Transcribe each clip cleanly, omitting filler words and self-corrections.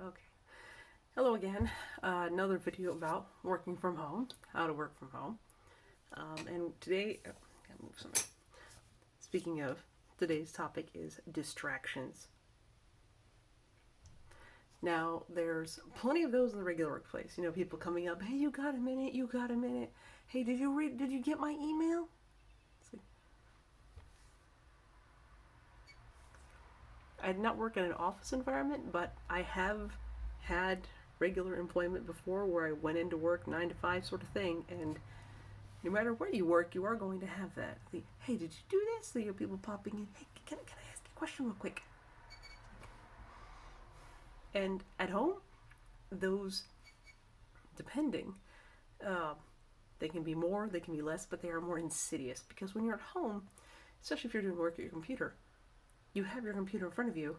Okay. Hello again. Another video about working from home, how to work from home. And today, gotta move something. Speaking of, today's topic is distractions. Now, there's plenty of those in the regular workplace. You know, people coming up, hey, you got a minute? You got a minute? Hey, did you get my email? It's like, I did not work in an office environment, but I have had regular employment before where I went into work 9 to 5 sort of thing, and no matter where you work, you are going to have that. Hey, did you do this? You know, people popping in. Hey, can I ask you a question real quick? And at home, those, depending, uh, they can be more, they can be less, but they are more insidious because when you're at home, especially if you're doing work at your computer, you have your computer in front of you,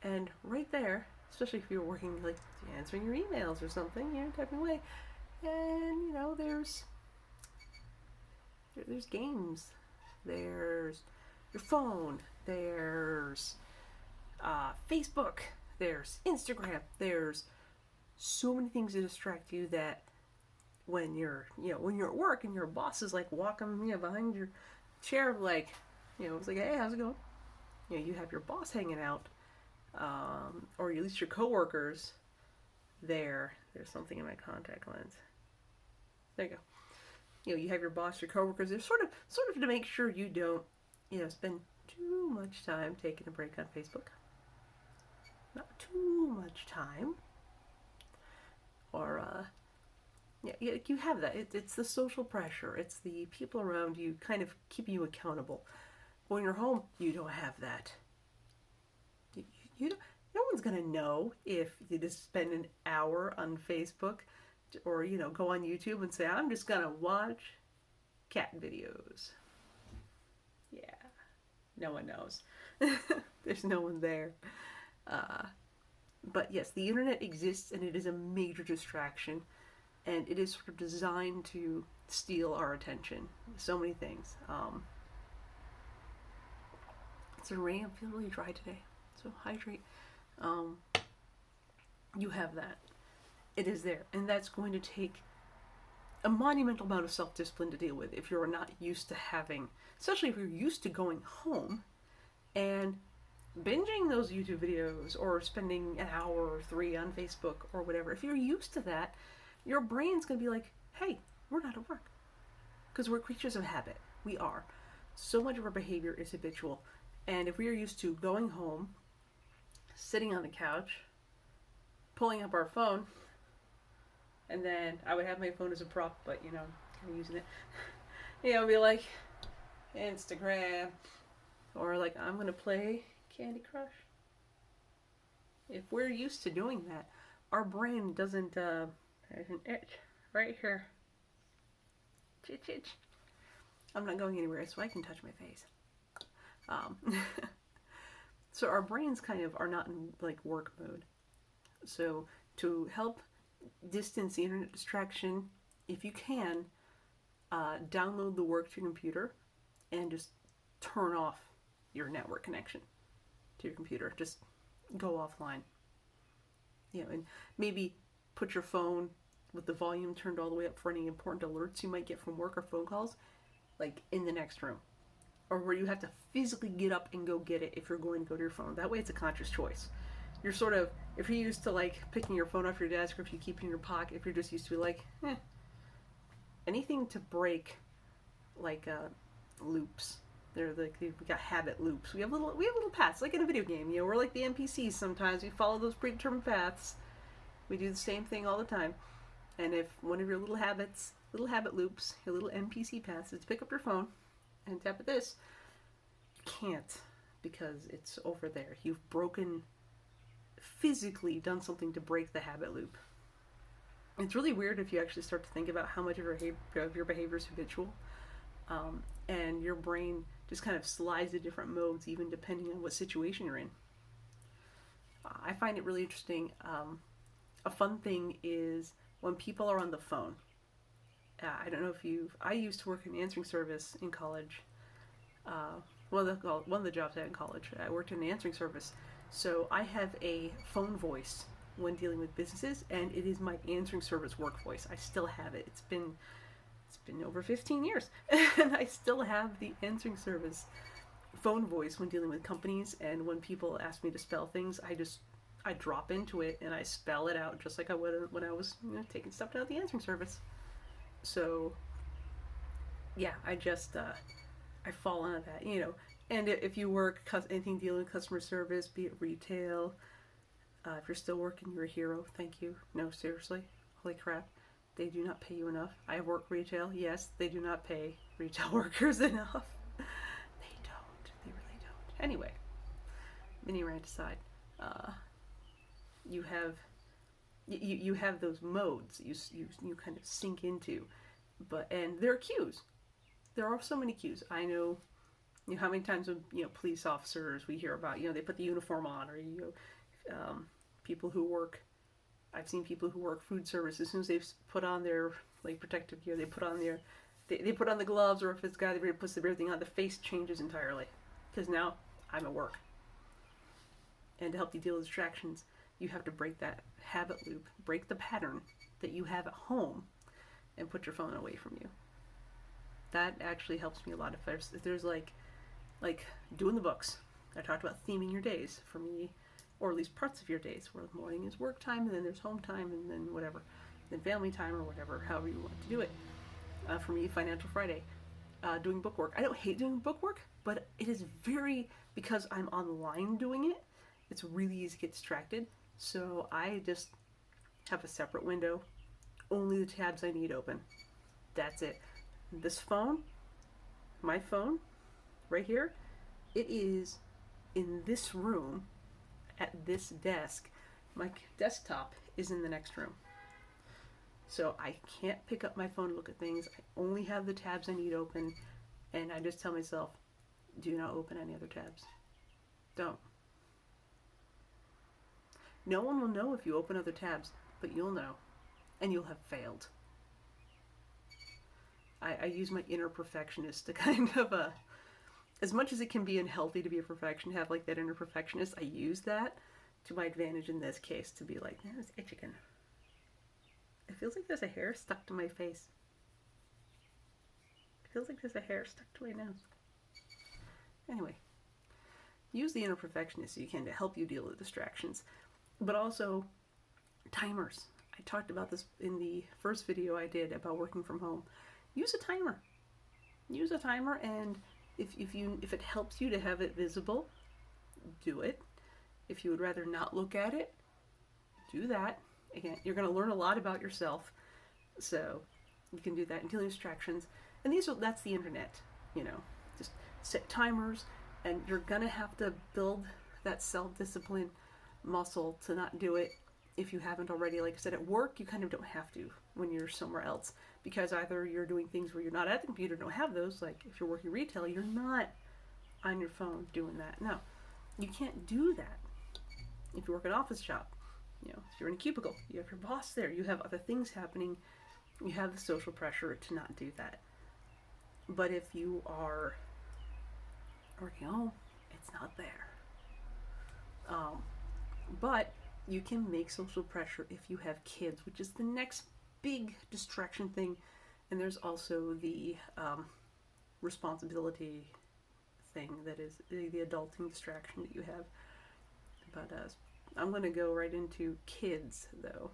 and right there, especially if you're working like answering your emails or something, you're typing away, and you know there's games, there's your phone, there's Facebook, there's Instagram, there's so many things to distract you that when you're at work and your boss is like walking behind your chair like it's like, hey, how's it going? You have your boss hanging out, or at least your coworkers there. There's something in my contact lens. There you go. You have your boss, your coworkers. They're sort of to make sure you don't spend too much time taking a break on Facebook. Not too much time. Or you have that. It's the social pressure. It's the people around you kind of keeping you accountable. When you're home, you don't have that. You don't, no one's gonna know if you just spend an hour on Facebook, or go on YouTube and say, I'm just gonna watch cat videos. Yeah, no one knows. There's no one there. But yes, the internet exists and it is a major distraction, and it is sort of designed to steal our attention. So many things. It's raining. I'm feeling really dry today, so hydrate. Um, you have that. It is there, and that's going to take a monumental amount of self-discipline to deal with if you're not used to having, especially if you're used to going home and binging those YouTube videos or spending an hour or 3 on Facebook or whatever. If you're used to that, your brain's going to be like, hey, we're not at work. Because we're creatures of habit. We are. So much of our behavior is habitual. And if we are used to going home, sitting on the couch, pulling up our phone, and then I would have my phone as a prop, but kind of using it. Be like Instagram, or like I'm gonna play Candy Crush. If we're used to doing that, our brain doesn't. There's an itch right here. Itch, itch. I'm not going anywhere, so I can touch my face. So our brains kind of are not in like work mode. So to help distance the internet distraction, if you can, download the work to your computer and just turn off your network connection to your computer. Just go offline. And maybe put your phone with the volume turned all the way up for any important alerts you might get from work or phone calls, like in the next room. Or where you have to physically get up and go get it if you're going to go to your phone. That way it's a conscious choice. You're sort of, if you're used to like picking your phone off your desk, or if you keep it in your pocket, if you're just used to be like, anything to break like loops. They're like, we got habit loops. We have little paths, like in a video game. We're like the NPCs sometimes. We follow those predetermined paths. We do the same thing all the time. And if one of your little habit loops, your little NPC paths is to pick up your phone and tap at this, you can't, because it's over there. You've physically done something to break the habit loop. It's really weird if you actually start to think about how much of your behavior is habitual, and your brain just kind of slides to different modes even depending on what situation you're in. I find it really interesting. A fun thing is when people are on the phone. I don't know if I used to work in an answering service in college. One of the jobs I had in college, I worked in an answering service. So I have a phone voice when dealing with businesses, and it is my answering service work voice. I still have it. It's been over 15 years, and I still have the answering service phone voice when dealing with companies, and when people ask me to spell things, I drop into it and I spell it out just like I would when I was taking stuff down at the answering service. So yeah, I fall into that. And if you work anything dealing with customer service, be it retail, if you're still working, you're a hero. Thank you. No, seriously, holy crap, they do not pay you enough. I work retail. Yes, they do not pay retail workers enough. They don't. They really don't. Anyway, mini rant aside, you have you have those modes you kind of sink into, and there are cues. There are so many cues. I know, how many times when police officers we hear about, they put the uniform on, or people who work. I've seen people who work food service, as soon as they've put on their protective gear, they put on they put on the gloves, or if it's a guy that puts everything on, the face changes entirely, because now I'm at work. And to help you deal with distractions, you have to break that habit loop, break the pattern that you have at home, and put your phone away from you. That actually helps me a lot. If there's like doing the books, I talked about theming your days for me, or at least parts of your days, where the morning is work time, and then there's home time, and then whatever, then family time, or whatever, however you want to do it. For me, Financial Friday, doing book work. I don't hate doing book work, but it is because I'm online doing it, it's really easy to get distracted. So I just have a separate window, only the tabs I need open. That's it. This phone, my phone, right here, it is in this room, at this desk. My desktop is in the next room. So I can't pick up my phone and look at things. I only have the tabs I need open, and I just tell myself, do not open any other tabs. Don't. No one will know if you open other tabs, but you'll know, and you'll have failed. I use my inner perfectionist to kind of, as much as it can be unhealthy to be a perfectionist, have that inner perfectionist, I use that to my advantage in this case, to be like, it's itchy again. It feels like there's a hair stuck to my face. It feels like there's a hair stuck to my nose. Anyway, use the inner perfectionist so you can to help you deal with distractions. But also, timers. I talked about this in the first video I did about working from home. Use a timer. Use a timer, and if it helps you to have it visible, do it. If you would rather not look at it, do that. Again, you're going to learn a lot about yourself, so you can do that and deal with distractions. And that's the internet. Just set timers, and you're going to have to build that self-discipline muscle to not do it if you haven't already. Like I said, at work, you kind of don't have to when you're somewhere else, because either you're doing things where you're not at the computer, don't have those, like if you're working retail, you're not on your phone doing that. No, you can't do that. If you work at an office job, if you're in a cubicle, you have your boss there, you have other things happening, you have the social pressure to not do that. But if you are working home, it's not there. But you can make social pressure if you have kids, which is the next big distraction thing. And there's also the responsibility thing that is the adulting distraction that you have. But I'm going to go right into kids, though.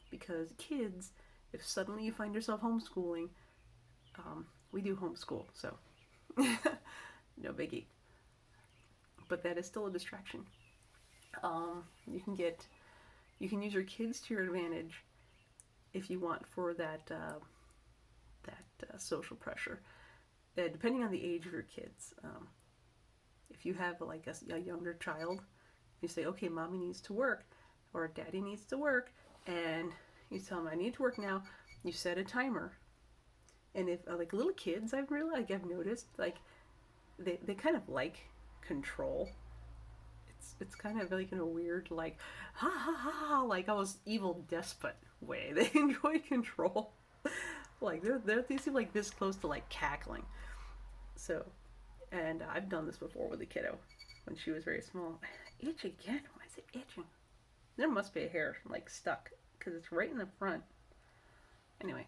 Because kids, if suddenly you find yourself homeschooling, we do homeschool, so no biggie. But that is still a distraction. You can use your kids to your advantage if you want for that social pressure. Depending on the age of your kids, if you have a younger child, you say, okay, mommy needs to work, or daddy needs to work, and you tell them, I need to work now. You set a timer, and if little kids, I've noticed they kind of like control. It's kind of in a weird ha ha ha almost evil despot way. They enjoy control. They seem this close to cackling. So, and I've done this before with a kiddo when she was very small. Itch again? Why is it itching? There must be a hair like stuck because it's right in the front. Anyway,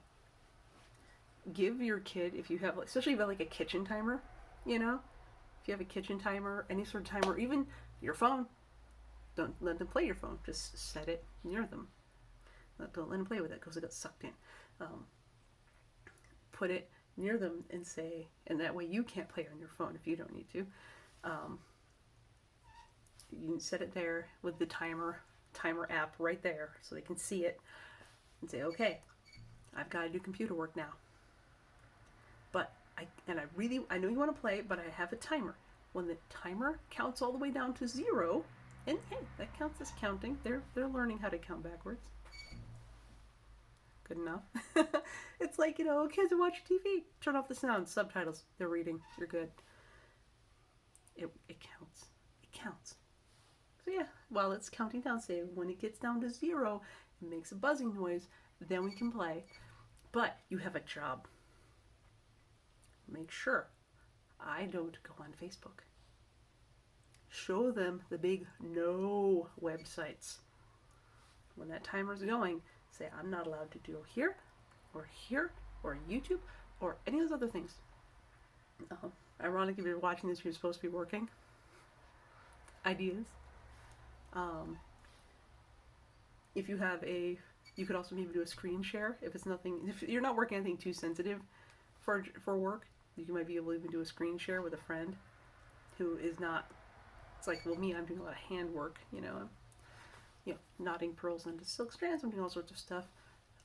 give your kid, if you have, especially if you have like a kitchen timer, you know, if you have a kitchen timer, any sort of timer, even your phone, don't let them play your phone. Just set it near them. Don't let them play with it because it got sucked in. Um, put it near them and say, and that way you can't play on your phone if you don't need to. Um, you can set it there with the timer app right there so they can see it and say, okay, I've got to do computer work now. But I know you want to play, but I have a timer. When the timer counts all the way down to 0, and hey, that counts as counting. They're learning how to count backwards. Good enough. It's like, kids are watching TV. Turn off the sound, subtitles. They're reading. You're good. It counts. It counts. So yeah, while it's counting down, say when it gets down to 0, it makes a buzzing noise. Then we can play. But you have a job. Make sure I don't go on Facebook. Show them the big no websites. When that timer's going, say I'm not allowed to do here, or YouTube, or any of those other things. Ironically, if you're watching this, you're supposed to be working. Ideas. If you have you could also maybe do a screen share if you're not working anything too sensitive for work. You might be able to even do a screen share with a friend who is not. It's like, well, me, I'm doing a lot of hand work. Knotting pearls into silk strands. I'm doing all sorts of stuff.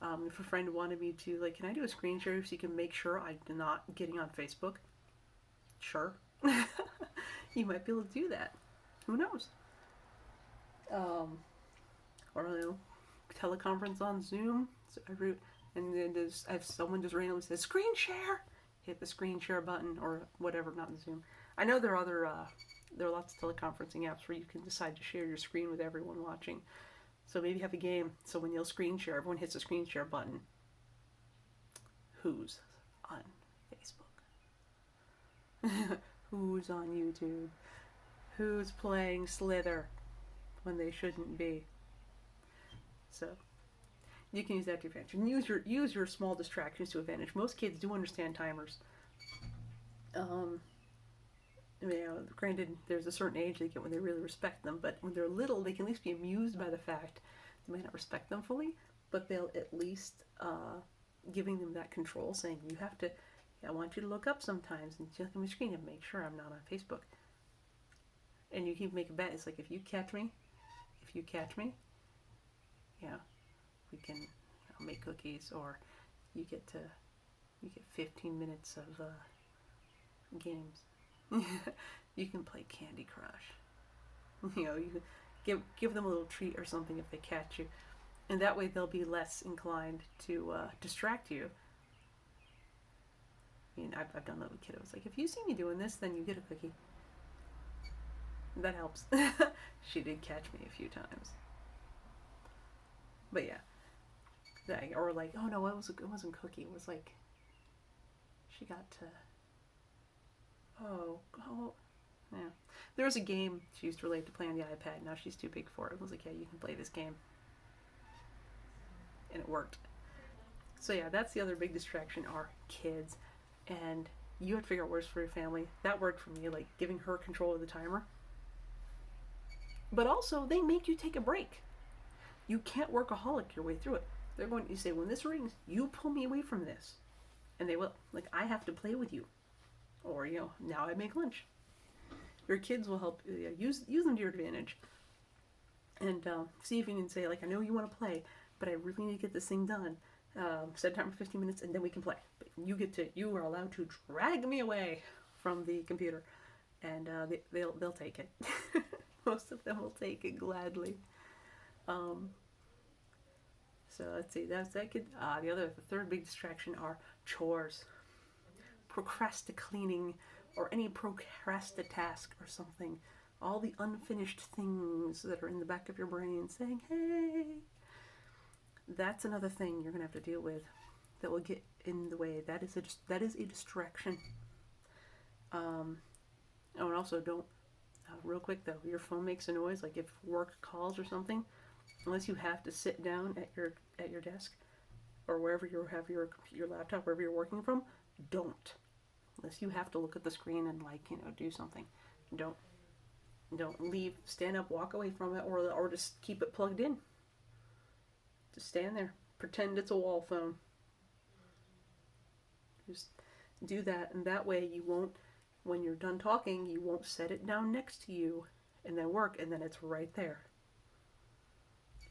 If a friend wanted me to, like, can I do a screen share so you can make sure I'm not getting on Facebook? Sure. You might be able to do that. Who knows? Or teleconference on Zoom. So and then if someone just randomly says screen share, hit the screen share button or whatever. Not in Zoom. I know there are lots of teleconferencing apps where you can decide to share your screen with everyone watching. So maybe have a game. So when you'll screen share, everyone hits the screen share button. Who's on Facebook? Who's on YouTube? Who's playing Slither when they shouldn't be? So you can use that to your advantage. And use your small distractions to advantage. Most kids do understand timers. Granted, there's a certain age they get when they really respect them, but when they're little, they can at least be amused by the fact they may not respect them fully, but they'll at least giving them that control, saying, you have to, I want you to look up sometimes and check my screen and make sure I'm not on Facebook. And you can make a bet. It's like, if you catch me, yeah, we can make cookies, or you get 15 minutes of games. You can play Candy Crush. You can give them a little treat or something if they catch you, and that way they'll be less inclined to distract you. I've done that with kiddos. Like, if you see me doing this, then you get a cookie. That helps. She did catch me a few times. But yeah, or like, oh no, it wasn't cookie. It was like she got to. Oh, yeah. There was a game she used to relate to play on the iPad. Now she's too big for it. I was like, yeah, you can play this game. And it worked. So yeah, that's the other big distraction are kids. And you have to figure out what works for your family. That worked for me, like giving her control of the timer. But also, they make you take a break. You can't workaholic your way through it. They're going to say, when this rings, you pull me away from this. And they will. Like, I have to play with you. Or, now I make lunch. Your kids will help. Use them to your advantage. And see if you can say, like, I know you want to play, but I really need to get this thing done. Set a timer for 15 minutes, and then we can play. But you are allowed to drag me away from the computer. And they'll take it. Most of them will take it gladly. So let's see. The third big distraction are chores, procrastinating, or any procrastitask or something. All the unfinished things that are in the back of your brain saying, "Hey." That's another thing you're gonna have to deal with that will get in the way. That is a distraction. Oh, and also don't. Real quick though, your phone makes a noise, like if work calls or something, unless you have to sit down at your desk or wherever you have your laptop, wherever you're working from, don't. Unless you have to look at the screen and do something, don't leave. Stand up, walk away from it, or just keep it plugged in. Just stand there, pretend it's a wall phone. Just do that, and that way you won't. When you're done talking, you won't set it down next to you and then work, and then it's right there.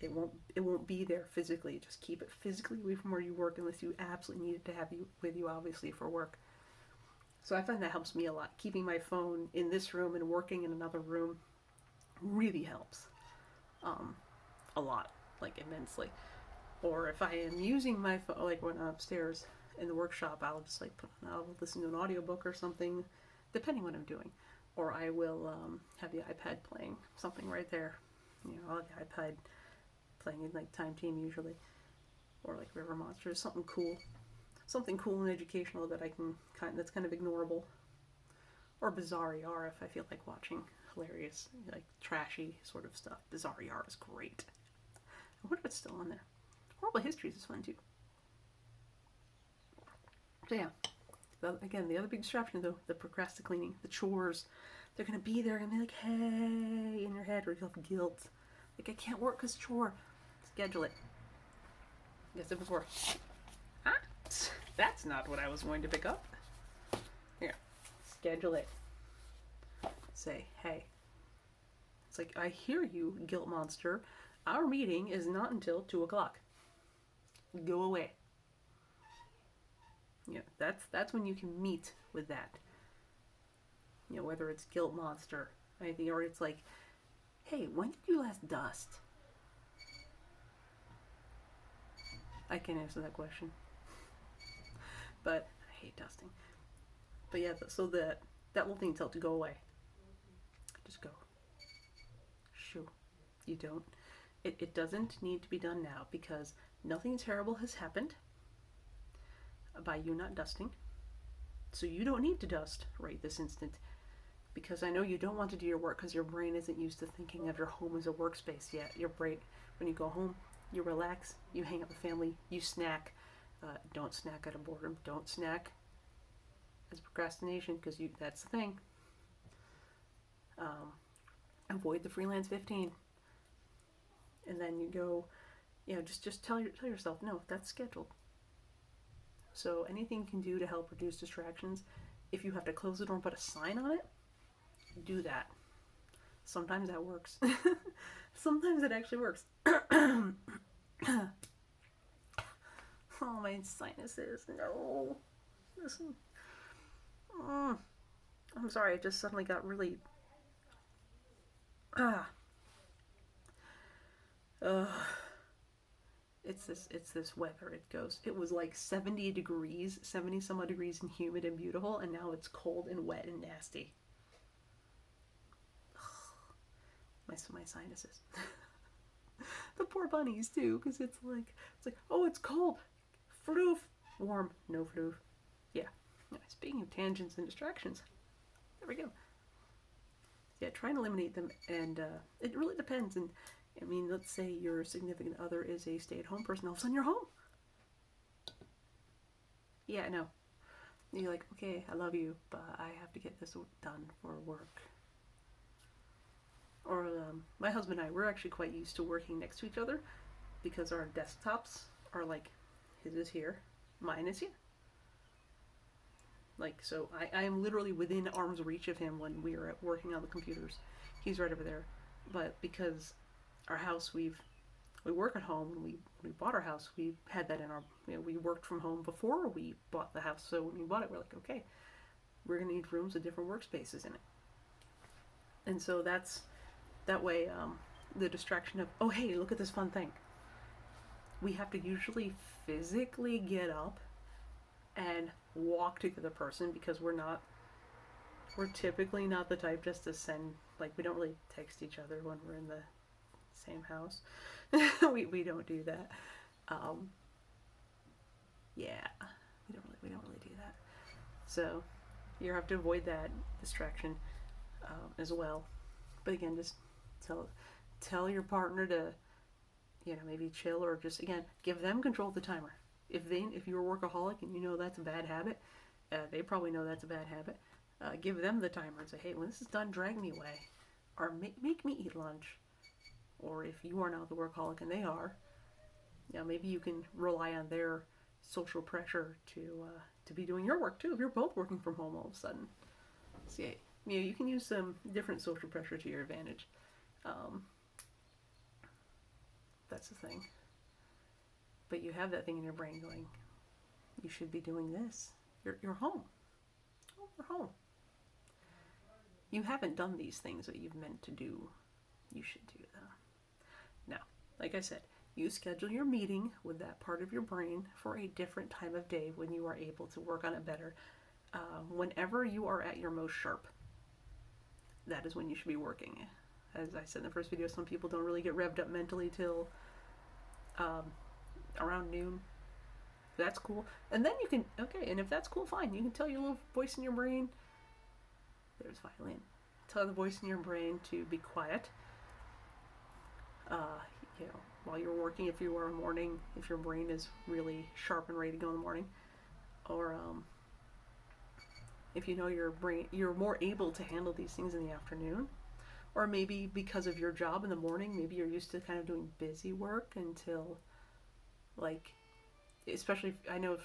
It won't be there physically. Just keep it physically away from where you work unless you absolutely need it to have you with you, obviously, for work. So I find that helps me a lot. Keeping my phone in this room and working in another room really helps. A lot, like immensely. Or if I am using my phone, like when I'm upstairs in the workshop, I'll just I'll listen to an audiobook or something, depending what I'm doing. Or I will have the iPad playing something right there. I'll have the iPad playing in like Time Team usually, or like River Monsters, something cool and educational that that's kind of ignorable, or Bizarre ER if I feel like watching hilarious, like trashy sort of stuff. Bizarre ER is great. I wonder if it's still on there. Horrible Histories is fun too. So yeah, again, the other big distraction though, the procrastinating, the chores. They're gonna be there and be like, hey, in your head, or you'll have guilt. Like, I can't work because chore. Schedule it. I said before. Huh? That's not what I was going to pick up. Here, schedule it. Say, hey. It's like, I hear you, guilt monster. Our meeting is not until 2 o'clock. Go away. That's when you can meet with that. Whether it's guilt monster, anything, or it's like, hey, when did you last dust? I can't answer that question. But I hate dusting. But yeah, so that little thing tells to go away. Just go. Shoo. You don't. It doesn't need to be done now because nothing terrible has happened by you not dusting. So you don't need to dust right this instant. Because I know you don't want to do your work because your brain isn't used to thinking of your home as a workspace yet. Your brain, when you go home, you relax, you hang out with family, you snack. Don't snack out of boredom. Don't snack as procrastination because that's the thing. Avoid the freelance 15. And then you go, just tell yourself, no, that's scheduled. So anything you can do to help reduce distractions, if you have to close the door and put a sign on it, do that. Sometimes that works. Sometimes it actually works. Oh, my sinuses. No. Listen. I'm sorry, I just suddenly got really... It's this weather. It was like 70 degrees, 70 some odd degrees and humid and beautiful, and now it's cold and wet and nasty. My sinuses. The poor bunnies too, because it's like, oh, it's cold. Floof. Warm. No floof. Yeah. Speaking of tangents and distractions, there we go. Yeah, try and eliminate them, and it really depends. And I mean, let's say your significant other is a stay-at-home person. All of a sudden, you're home. Yeah, no. You're like, okay, I love you, but I have to get this done for work. Or my husband and I, we're actually quite used to working next to each other because our desktops are like, his is here, mine is here. Like, so I am literally within arm's reach of him when we are working on the computers. He's right over there. But because our house, we work at home, when we bought our house, we had that in our, we worked from home before we bought the house. So when we bought it, we're like, okay, we're going to need rooms with different workspaces in it. And so that way, the distraction of, oh, hey, look at this fun thing. We have to usually physically get up and walk to the other person because we're typically not the type just to send, like, we don't really text each other when we're in the same house. we don't do that. Yeah, we don't really do that. So you have to avoid that distraction as well. But again, just tell your partner to maybe chill, or just, again, give them control of the timer. If you're a workaholic and you know that's a bad habit, they probably know that's a bad habit. Give them the timer and say, hey, when this is done, drag me away, or make me eat lunch. Or if you are not the workaholic and they are, maybe you can rely on their social pressure to be doing your work too. If you're both working from home all of a sudden, so you can use some different social pressure to your advantage. That's the thing. But you have that thing in your brain going, you should be doing this. You're home. Oh, you're home. You haven't done these things that you've meant to do. You should do them. Now, like I said, you schedule your meeting with that part of your brain for a different time of day when you are able to work on it better. Whenever you are at your most sharp, that is when you should be working. As I said in the first video, some people don't really get revved up mentally till around noon. That's cool. And then you can, and if that's cool, fine. You can tell your little voice in your brain, there's violin. Tell the voice in your brain to be quiet. While you're working, if you are a morning, if your brain is really sharp and ready to go in the morning, or if you know you're more able to handle these things in the afternoon, or maybe because of your job in the morning, maybe you're used to kind of doing busy work until, like, especially I know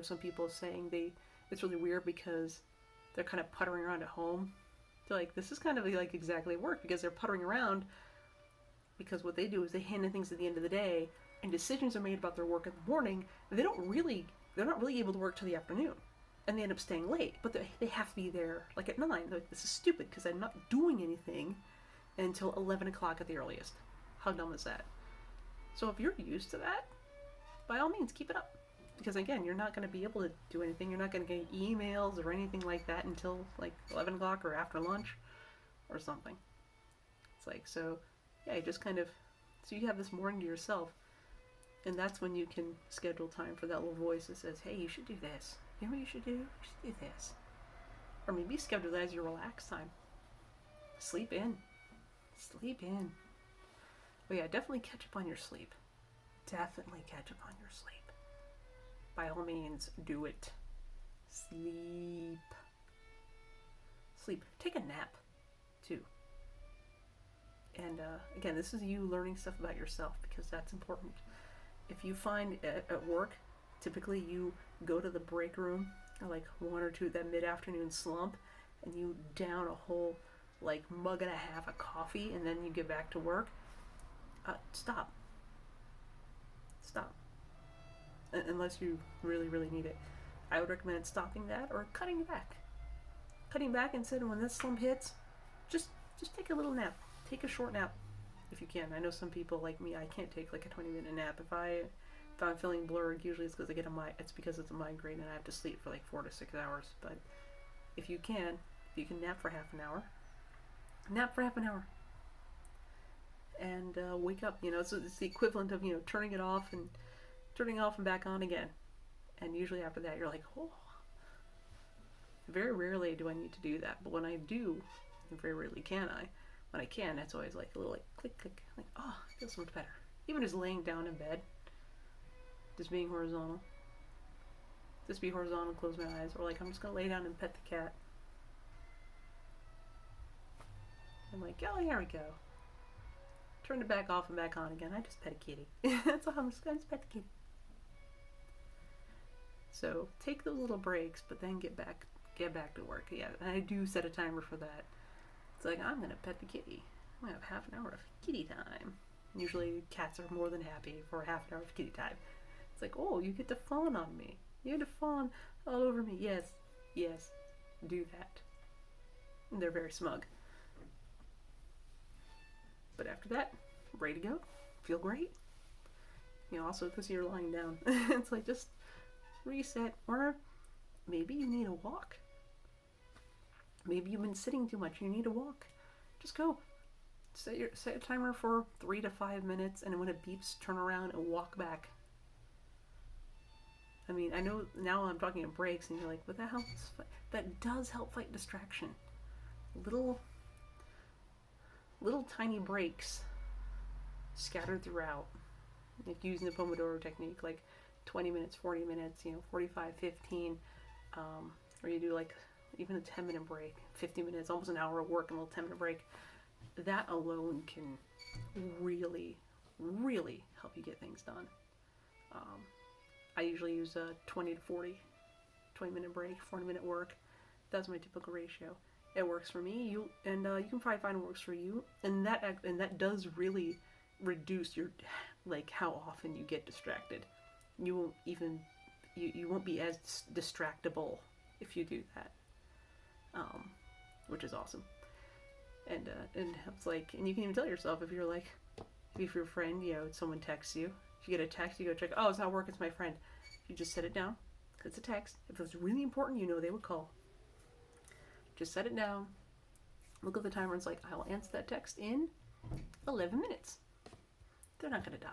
some people saying it's really weird because they're kind of puttering around at home. They're like, this is kind of like exactly work, because they're puttering around, because what they do is they hand in things at the end of the day, and decisions are made about their work in the morning. They're not really able to work till the afternoon, and they end up staying late. But they have to be there like at 9. They're like, this is stupid because I'm not doing anything until 11 o'clock at the earliest. How dumb is that? So if you're used to that, by all means, keep it up. Because again, you're not going to be able to do anything. You're not going to get emails or anything like that until like 11 o'clock or after lunch or something. It's like, so yeah, you just kind of, so you have this morning to yourself, and that's when you can schedule time for that little voice that says, hey, you should do this. You know what you should do? You should do this. Or maybe schedule that as your relax time. Sleep in. Sleep in. But yeah, definitely catch up on your sleep. Definitely catch up on your sleep. By all means, do it. Sleep. Sleep. Take a nap, too. And again, this is you learning stuff about yourself, because that's important. If you find at work, typically you go to the break room at like 1 or 2, that mid-afternoon slump, and you down a whole like mug and a half of coffee, and then you get back to work. Stop. Stop. Unless you really, really need it. I would recommend stopping that or cutting back. Cutting back, and said when this slump hits, just take a little nap. Take a short nap if you can. I know some people like me, I can't take like a 20-minute nap. If I'm feeling blurred, usually it's because it's because it's a migraine and I have to sleep for like 4 to 6 hours. But if you can nap for half an hour, nap for half an hour, and wake up. So it's the equivalent of turning off and back on again. And usually after that, you're like, oh. Very rarely do I need to do that, but when I do, very rarely can I. When I can, it's always like a little like click, click, like, oh, I feel so much better. Even just laying down in bed, just being horizontal. Just be horizontal, close my eyes, or like I'm just gonna lay down and pet the cat. I'm like, oh, here we go. Turn it back off and back on again. I just pet a kitty. That's all. I'm just gonna pet the kitty. So take those little breaks, but then get back to work. Yeah, and I do set a timer for that. It's like, I'm gonna pet the kitty. I'm gonna have half an hour of kitty time. Usually cats are more than happy for half an hour of kitty time. It's like, oh, you get to fawn on me. You get to fawn all over me. Yes, do that. And they're very smug. But after that, ready to go. Feel great. Also because you're lying down. It's like, just reset. Or maybe you need a walk. Maybe you've been sitting too much. You need a walk. Just go. Set a timer for 3 to 5 minutes, and when it beeps, turn around and walk back. I mean, I know now I'm talking in breaks, and you're like, but that helps. That does help fight distraction. Little tiny breaks scattered throughout like using the Pomodoro technique, like 20 minutes, 40 minutes, 45, 15, or you do like even a 10-minute break, 50 minutes, almost an hour of work and a little 10-minute break. That alone can really, really help you get things done. I usually use a 20 to 40, 20-minute break, 40-minute work. That's my typical ratio. It works for me. You can probably find what works for you, and that does really reduce your how often you get distracted. You won't be as distractible if you do that, which is awesome. And it's and you can even tell yourself if your friend, someone texts you, if you get a text, you go check, oh, it's not work, it's my friend. You just set it down. It's a text. If it was really important, they would call. Just set it down. Look at the timer and it's like, I will answer that text in 11 minutes. They're not going to die.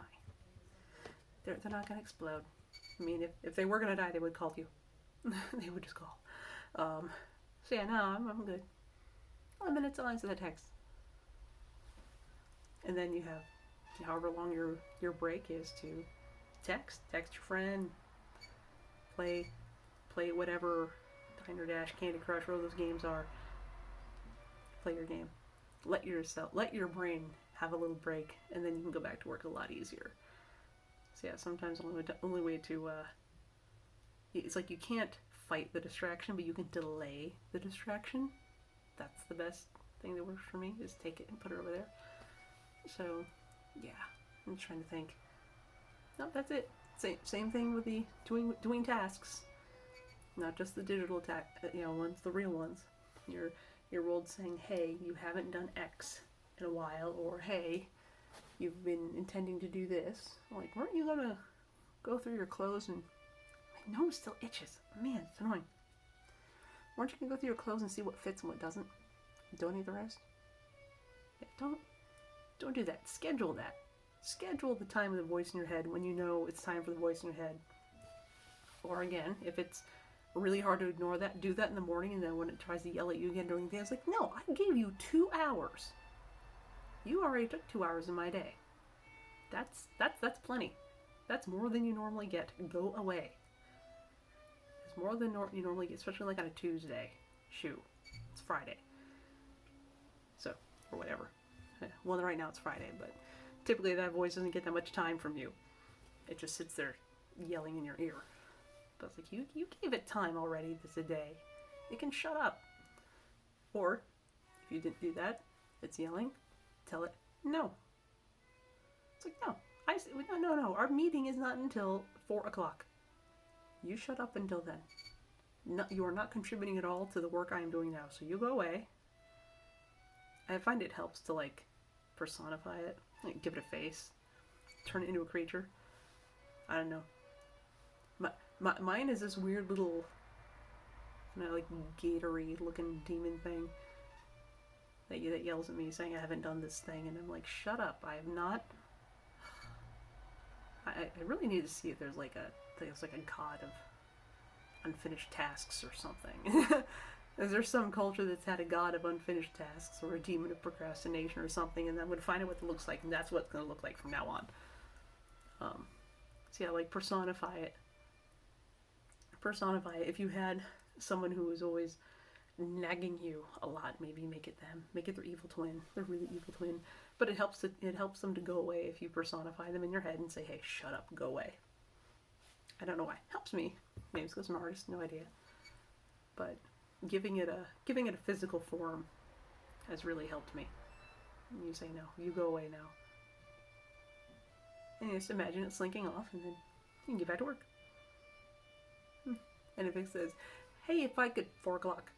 They're not going to explode. I mean, if they were going to die, they would call you. They would just call. So yeah, no, I'm good. 11 minutes, I'll answer that text. And then you have however long your break is to text your friend, play whatever, Diner Dash, Candy Crush, whatever those games are. Play your game. Let your brain have a little break, and then you can go back to work a lot easier. So yeah, sometimes the only way to it's like you can't fight the distraction, but you can delay the distraction. That's the best thing that works for me, is take it and put it over there. So yeah, I'm trying to think. No, that's it. Same thing with the doing tasks. Not just the digital ones, the real ones. Your world saying, hey, you haven't done X in a while, or hey, you've been intending to do this. Like, weren't you gonna go through your clothes and my nose still itches? Man, it's annoying. Weren't you gonna go through your clothes and see what fits and what doesn't? Donate the rest? Yeah, don't do that. Schedule that. Schedule the time of the voice in your head when you know it's time for the voice in your head. Or again, if it's really hard to ignore that, do that in the morning, and then when it tries to yell at you again during the day, it's like, no, I gave you 2 hours. You already took 2 hours in my day. That's plenty. That's more than you normally get. Go away. It's more than you normally get, especially like on a Tuesday. Shoot, it's Friday. So, or whatever. Well, right now it's Friday, but typically that voice doesn't get that much time from you. It just sits there yelling in your ear. But it's like, you gave it time already this a day. It can shut up. Or, if you didn't do that, it's yelling, tell it, no. It's like, no, our meeting is not until 4 o'clock. You shut up until then. No, you are not contributing at all to the work I am doing now, so you go away. I find it helps to, personify it, give it a face, turn it into a creature. I don't know. Mine is this weird little, Gatory looking demon thing that yells at me saying I haven't done this thing, and I'm like, shut up, I have not. I really need to see if there's a god of unfinished tasks or something. Is there some culture that's had a god of unfinished tasks, or a demon of procrastination or something, and I'm going to find out what it looks like, and that's what it's going to look like from now on. So yeah, personify it. Personify it. If you had someone who was always nagging you a lot, maybe make it them. Make it their evil twin. Their really evil twin. But it helps them to go away if you personify them in your head and say, hey, shut up, go away. I don't know why. It helps me. Maybe it's because I'm an artist, no idea. But giving it a physical form has really helped me. And you say, no, you go away now. And you just imagine it slinking off, and then you can get back to work. And if it says, hey, if I could, 4 o'clock.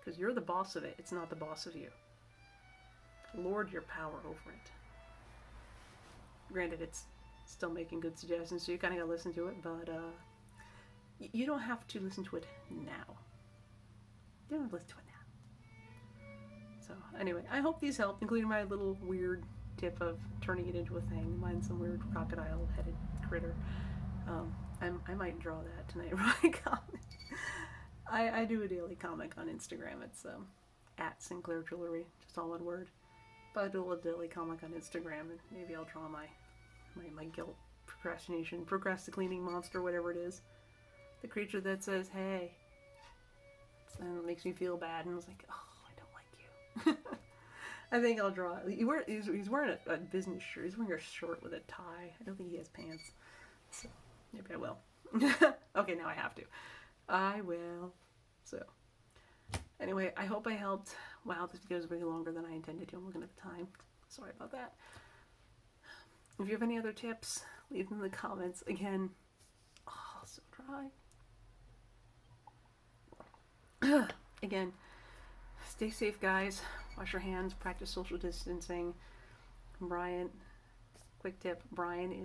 Because you're the boss of it. It's not the boss of you. Lord your power over it. Granted, it's still making good suggestions, so you kind of gotta listen to it, but you don't have to listen to it now. You don't have to listen to it now. So, anyway, I hope these helped, including my little weird tip of turning it into a thing. Mine's some weird crocodile-headed critter. I might draw that tonight for my comic. I do a daily comic on Instagram. It's at Sinclair Jewelry, just all one word. But I'll do a little daily comic on Instagram, and maybe I'll draw my guilt, procrastinating monster, whatever it is. The creature that says, hey. And it makes me feel bad, and I was like, oh, I don't like you. I think I'll draw. He's wearing a business shirt. He's wearing a shirt with a tie. I don't think he has pants. So, maybe I will. Okay, now I have to. I will. So, anyway, I hope I helped. Wow, this video is way longer than I intended to. I'm looking at the time. Sorry about that. If you have any other tips, leave them in the comments. Again, oh, so dry. Again, stay safe, guys. Wash your hands. Practice social distancing. Brian, quick tip. Brian is